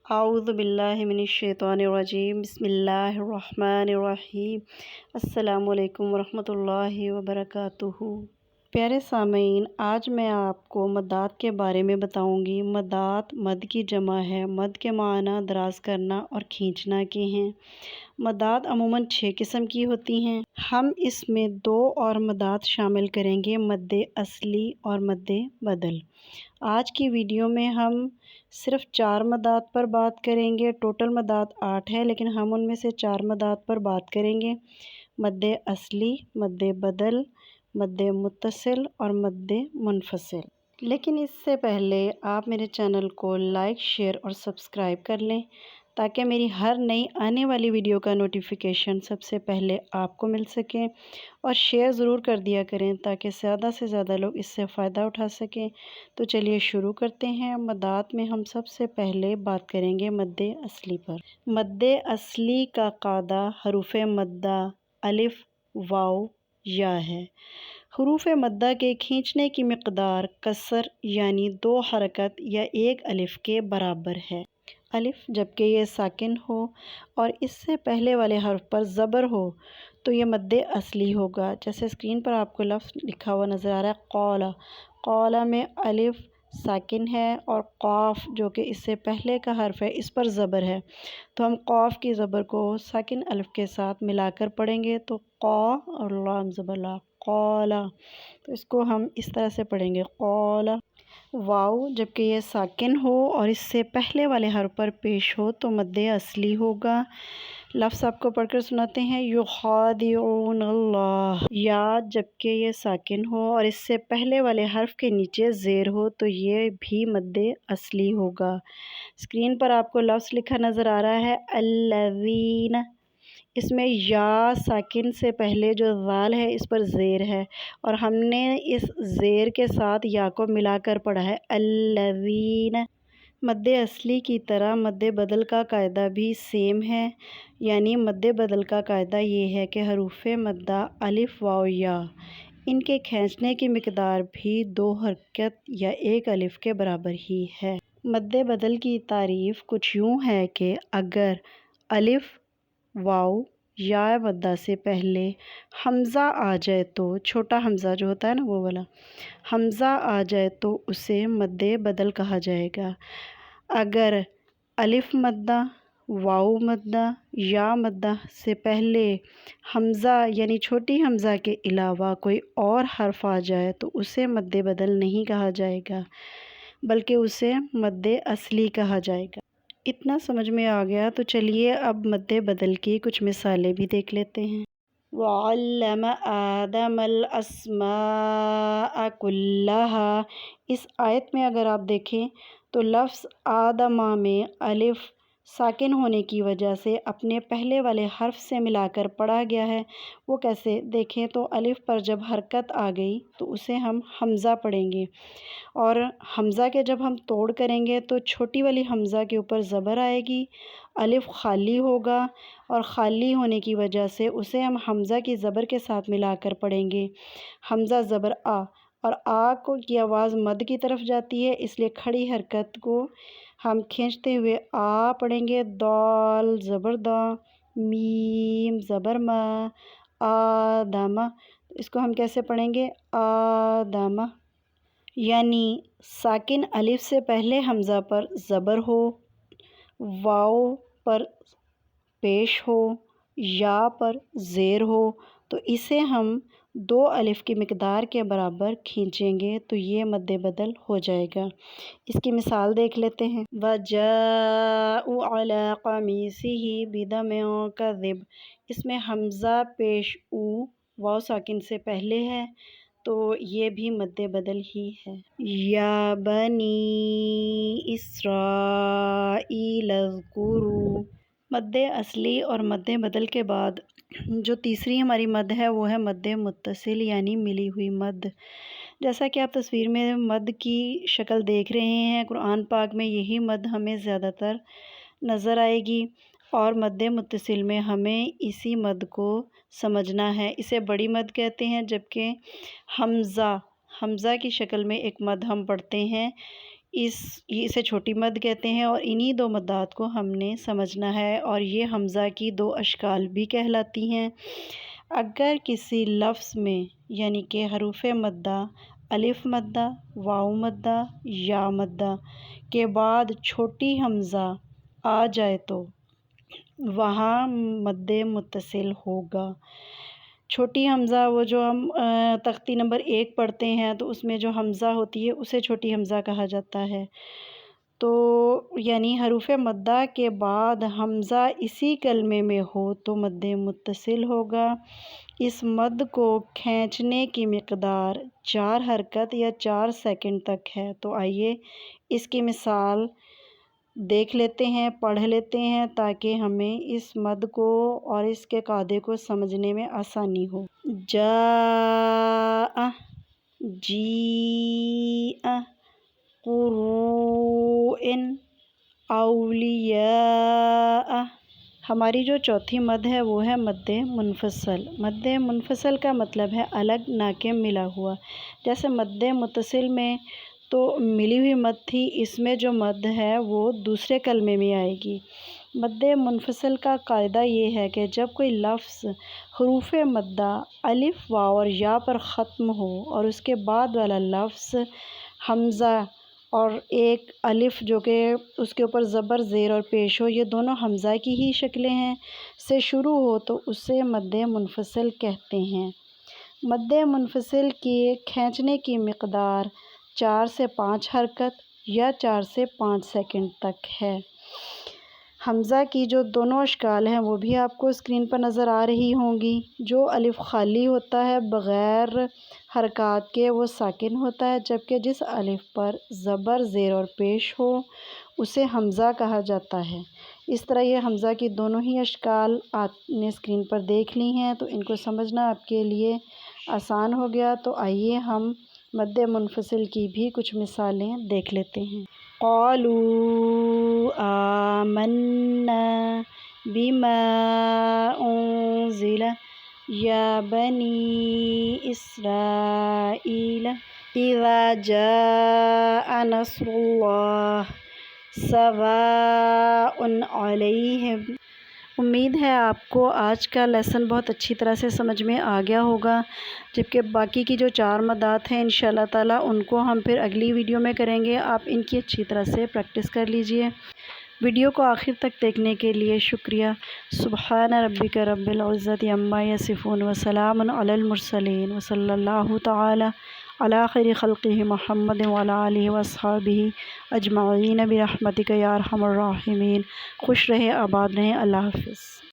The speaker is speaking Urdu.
اعوذ باللہ من الشیطان الرجیم بسم اللہ الرحمن الرحیم السلام علیکم ورحمۃ اللہ وبرکاتہ۔ پیارے سامعین، آج میں آپ کو مدات کے بارے میں بتاؤں گی۔ مدات مد کی جمع ہے۔ مد کے معنی دراز کرنا اور کھینچنا کے ہیں۔ مدات عموماً 6 قسم کی ہوتی ہیں۔ ہم اس میں 2 اور مدات شامل کریں گے، مد اصلی اور مد بدل۔ آج کی ویڈیو میں ہم صرف 4 مدات پر بات کریں گے۔ ٹوٹل مدات 8 ہے، لیکن ہم ان میں سے 4 مدات پر بات کریں گے: مد اصلی، مد بدل، مد متصل اور مد منفصل۔ لیکن اس سے پہلے آپ میرے چینل کو لائک، شیئر اور سبسکرائب کر لیں تاکہ میری ہر نئی آنے والی ویڈیو کا نوٹیفیکیشن سب سے پہلے آپ کو مل سکے، اور شیئر ضرور کر دیا کریں تاکہ زیادہ سے زیادہ لوگ اس سے فائدہ اٹھا سکیں۔ تو چلیے شروع کرتے ہیں۔ مدات میں ہم سب سے پہلے بات کریں گے مد اصلی پر۔ مد اصلی کا قاعدہ حروف مدہ الف، واو، یا ہے۔ حروف مدہ کے کھینچنے کی مقدار کسر یعنی 2 حرکت یا 1 الف کے برابر ہے۔ الف جبکہ یہ ساکن ہو اور اس سے پہلے والے حرف پر زبر ہو تو یہ مد اصلی ہوگا۔ جیسے اسکرین پر آپ کو لفظ لکھا ہوا نظر آ رہا ہے، قولا۔ قولا میں الف ساکن ہے اور قاف جو کہ اس سے پہلے کا حرف ہے اس پر زبر ہے، تو ہم قاف کی زبر کو ساکن الف کے ساتھ ملا کر پڑھیں گے تو قا اور لام زبر لا، قولا۔ تو اس کو ہم اس طرح سے پڑھیں گے، قولا۔ واو جبکہ یہ ساکن ہو اور اس سے پہلے والے حرف پر پیش ہو تو مد اصلی ہوگا۔ لفظ آپ کو پڑھ کر سناتے ہیں، یخادعون اللہ۔ یا جبکہ یہ ساکن ہو اور اس سے پہلے والے حرف کے نیچے زیر ہو تو یہ بھی مد اصلی ہوگا۔ اسکرین پر آپ کو لفظ لکھا نظر آ رہا ہے، الذین۔ اس میں یا ساکن سے پہلے جو ذال ہے اس پر زیر ہے اور ہم نے اس زیر کے ساتھ یا کو ملا کر پڑھا ہے، الذین۔ مد اصلی کی طرح مد بدل کا قاعدہ بھی سیم ہے، یعنی مد بدل کا قاعدہ یہ ہے کہ حروف مدہ الف، واو، یا ان کے کھینچنے کی مقدار بھی 2 حرکت یا 1 الف کے برابر ہی ہے۔ مد بدل کی تعریف کچھ یوں ہے کہ اگر الف، واو، یا مدہ سے پہلے حمزہ آ جائے تو، چھوٹا حمزہ جو ہوتا ہے نا وہ والا حمزہ آ جائے تو اسے مد بدل کہا جائے گا۔ اگر الف مدہ، واو مدہ، یا مدہ سے پہلے حمزہ یعنی چھوٹی حمزہ کے علاوہ کوئی اور حرف آ جائے تو اسے مد بدل نہیں کہا جائے گا بلکہ اسے مد اصلی کہا جائے گا۔ اتنا سمجھ میں آ گیا تو چلیے اب مد بدل کی کچھ مثالیں بھی دیکھ لیتے ہیں۔ وَعَلَّمَ آدَمَ الْأَسْمَاءَ كُلَّهَا۔ اس آیت میں اگر آپ دیکھیں تو لفظ آدمہ میں الف ساکن ہونے کی وجہ سے اپنے پہلے والے حرف سے ملا کر پڑھا گیا ہے۔ وہ کیسے دیکھیں تو الف پر جب حرکت آ گئی تو اسے ہم حمزہ پڑھیں گے، اور حمزہ کے جب ہم توڑ کریں گے تو چھوٹی والی حمزہ کے اوپر زبر آئے گی، الف خالی ہوگا اور خالی ہونے کی وجہ سے اسے ہم حمزہ کی زبر کے ساتھ ملا کر پڑھیں گے، حمزہ زبر آ، اور آ کو کی آواز مد کی طرف جاتی ہے، اس لیے کھڑی حرکت کو ہم کھینچتے ہوئے آ پڑھیں گے، دال زبر دا، میم زبر ما، آدمہ۔ اس کو ہم کیسے پڑھیں گے، آدمہ، یعنی ساکن الف سے پہلے حمزہ پر زبر ہو، واو پر پیش ہو، یا پر زیر ہو تو اسے ہم 2 الف کی مقدار کے برابر کھینچیں گے تو یہ مد بدل ہو جائے گا۔ اس کی مثال دیکھ لیتے ہیں، وَجَاءُوا عَلَىٰ قَمِيصِهِ بِدَمٍ كَذِبٍ۔ اس میں حمزہ پیش او واو ساکن سے پہلے ہے تو یہ بھی مد بدل ہی ہے۔ یا بنی اسرائیل اذکروا۔ مد اصلی اور مد بدل کے بعد جو تیسری ہماری مد ہے وہ ہے مد متصل یعنی ملی ہوئی مد۔ جیسا کہ آپ تصویر میں مد کی شکل دیکھ رہے ہیں، قرآن پاک میں یہی مد ہمیں زیادہ تر نظر آئے گی، اور مد متصل میں ہمیں اسی مد کو سمجھنا ہے۔ اسے بڑی مد کہتے ہیں، جبکہ حمزہ کی شکل میں ایک مد ہم پڑھتے ہیں، اسے چھوٹی مد کہتے ہیں، اور انہی دو مدات کو ہم نے سمجھنا ہے، اور یہ حمزہ کی دو اشکال بھی کہلاتی ہیں۔ اگر کسی لفظ میں یعنی کہ حروف مدہ، الف مدہ، واو مدہ، یا مدہ کے بعد چھوٹی حمزہ آ جائے تو وہاں مد متصل ہوگا۔ چھوٹی حمزہ وہ جو ہم تختی نمبر 1 پڑھتے ہیں تو اس میں جو حمزہ ہوتی ہے اسے چھوٹی حمزہ کہا جاتا ہے۔ تو یعنی حروف مدہ کے بعد حمزہ اسی کلمے میں ہو تو مد متصل ہوگا۔ اس مد کو کھینچنے کی مقدار 4 حرکت یا 4 سیکنڈ تک ہے۔ تو آئیے اس کی مثال دیکھ لیتے ہیں، پڑھ لیتے ہیں تاکہ ہمیں اس مد کو اور اس کے قاعدے کو سمجھنے میں آسانی ہو۔ جاء، جیء، قروء، اولیاء۔ ہماری جو چوتھی مد ہے وہ ہے مد منفصل۔ مد منفصل کا مطلب ہے الگ نہ کہ ملا ہوا۔ جیسے مد متصل میں تو ملی ہوئی مد تھی، اس میں جو مد ہے وہ دوسرے کلمے میں آئے گی۔ مد منفصل کا قاعدہ یہ ہے کہ جب کوئی لفظ حروف مدہ الف، واو اور یا پر ختم ہو اور اس کے بعد والا لفظ حمزہ اور ایک الف جو کہ اس کے اوپر زبر، زیر اور پیش ہو، یہ دونوں حمزہ کی ہی شکلیں ہیں، سے شروع ہو تو اسے مد منفصل کہتے ہیں۔ مد منفصل کی کھینچنے کی مقدار 4 سے 5 حرکت یا 4 سے 5 سیکنڈ تک ہے۔ حمزہ کی جو دونوں اشکال ہیں وہ بھی آپ کو اسکرین پر نظر آ رہی ہوں گی۔ جو الف خالی ہوتا ہے بغیر حرکات کے وہ ساکن ہوتا ہے، جبکہ جس الف پر زبر، زیر اور پیش ہو اسے حمزہ کہا جاتا ہے۔ اس طرح یہ حمزہ کی دونوں ہی اشکال آپ نے اسکرین پر دیکھ لی ہیں، تو ان کو سمجھنا آپ کے لیے آسان ہو گیا۔ تو آئیے ہم مد منفصل کی بھی کچھ مثالیں دیکھ لیتے ہیں۔ قالوا آمنا بما انزل یا بنی اسرائیل اذا جاء نصر اللہ سواء علیہم۔ امید ہے آپ کو آج کا لیسن بہت اچھی طرح سے سمجھ میں آ گیا ہوگا، جبکہ باقی کی جو 4 مدات ہیں انشاءاللہ تعالیٰ ان کو ہم پھر اگلی ویڈیو میں کریں گے۔ آپ ان کی اچھی طرح سے پریکٹس کر لیجئے۔ ویڈیو کو آخر تک دیکھنے کے لیے شکریہ۔ سبحان ربک رب العزت عما یصفون وسلام علی المرسلین وصلی اللہ تعالی علی خیر خلقہ محمد وعلی آلہ واصحابہ اجمعین برحمتک یا ارحم الراحمین۔ خوش رہیں، آباد رہیں، اللہ حافظ۔